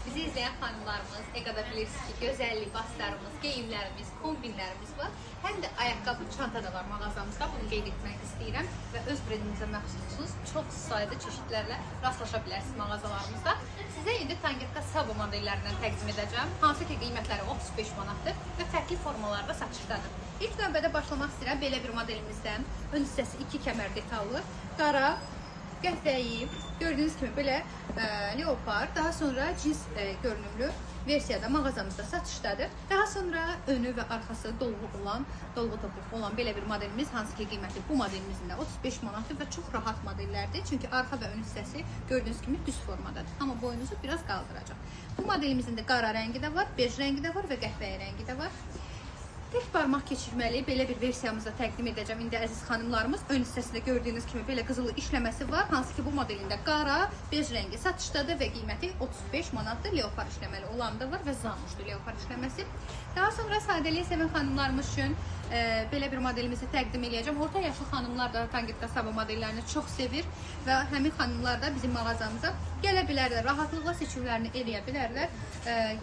Bizi izleyen xanımlarımız, Eqada bilirsiniz ki, gözəl libaslarımız, geyimlərimiz, kombinlərimiz var. Həm də ayaqqabı, çanta da var mağazamızda. Bunu qeyd etmək istəyirəm və öz brendimizə məxsussunuz. Çox sayda çeşidlərlə rastlaşa bilərsiniz mağazalarımızda. Sizə indi Tangerka Sabo modellərindən təqdim edəcəm. Hansı ki, qiymətləri 35 manatdır və fərqli formalarda satışdadır. İlk növbədə başlamaq istəyirəm belə bir modelimizdən. Ön hissəsi 2 kəmər detallı, qara, qəhvəyi, gördüyünüz kimi belə leopar, daha sonra cins görünümlü versiyada mağazamızda satışdadır. Daha sonra önü və arxası dolğu topuq olan belə bir modelimiz, hansı ki qiyməti bu modelimizin də 35 manatdır və çox rahat modellərdir. Çünki arxa və ön hissəsi gördüyünüz kimi düz formadadır. Amma boyunuzu biraz qaldıracaq. Bu modelimizin də qara rəngi də var, bej rəngi də var və qəhvəyi rəngi də var. Tek barmaq keçirməli belə bir versiyamızda təqdim edəcəm. İndi əziz xanımlarımız, ön hissəsində gördüyünüz kimi belə qızılı işləməsi var. Hansı ki bu modelində qara, bej rəngi satışdadır və qiyməti 35 manatdır. Leopar işləməli olan da var və zamuşdur leopar işləməsi. Daha sonra sadəliyi sevən xanımlarımız üçün belə bir modelimizi təqdim edəcəm. Orta yaşlı xanımlar da Tangerka Sabo modellərini çox sevir və həmin xanımlar da bizim mağazamıza gələ bilərlər, rahatlıqla seçimlərini eləyə bilərlər.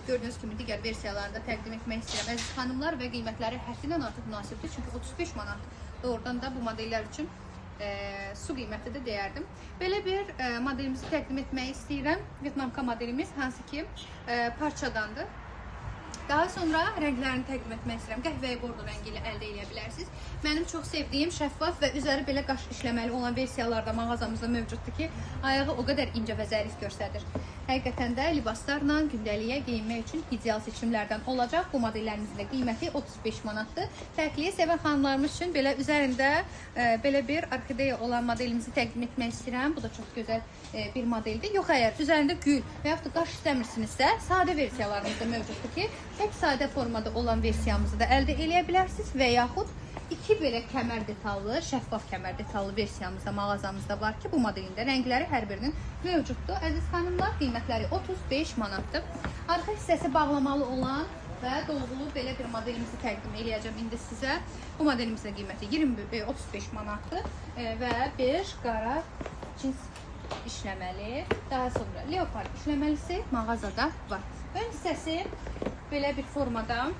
Gördüyünüz kimi digər versiyalarını da təqdim etmək istəyirəm əziz xanımlar və qiymətləri həddindən artıq münasibdir. Çünki 35 manat doğrudan da bu modellər üçün su qiyməti də deyərdim. Belə bir modelimizi təqdim etmək istəyirəm. Vyetnamka modelimiz hansı ki parçadandır. Daha sonra rənglərini təqdim etmək istəyirəm. Qəhvəyi bordo rəngi ilə əldə edə bilərsiniz. Mənim çox sevdiyim şəffaf və üzəri belə qaş işləməli olan versiyalarda mağazamızda mövcuddur ki, ayağı o qədər incə və zərif göstərir. Həqiqətən də libaslarla gündəliyə geyinmək üçün ideal seçimlərdən olacaq. Bu modellərimizin də qiyməti 35 manatdır. Fərqliyə sevən xanımlarımız üçün belə üzərində belə bir orxideya olan modelimizi təqdim etmək istəyirəm. Bu da çox gözəl bir modeldir. Yox, əgər üzərində gül və yaxud da qaş istəmirsinizsə, sadə versiyalarımız da mövcuddur ki, tək sadə formada olan versiyamızı da əldə edə bilərsiniz və yaxud iki belə kəmər detallı, şəffaf kəmər detallı versiyamızda mağazamızda var ki, bu modelin də rəngləri hər birinin mövcuddur. Əziz xanımlar, qiymətləri 35 manatdır. Arxa hissəsi bağlamalı olan və dolğulu belə bir modelimizi təqdim edəcəm indi sizə. Bu modelimizin də qiyməti 35 manatdır və bej, qara, cins işləməli, daha sonra leopar işləməlisi mağazada var. Ön hissəsi belə bir formada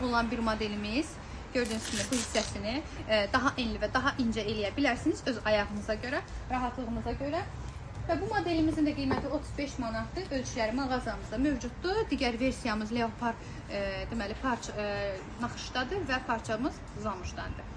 olan bir modelimiz. Gördüyünüz kimi bu hissəsini daha enli və daha incə eləyə bilərsiniz öz ayağınıza görə, rahatlığınıza görə. Və bu modelimizin də qiyməti 35 manatdır. Ölçüləri mağazamızda mövcuddur. Digər versiyamız leopar deməli naxışdadır və parçamız zamuşdandır.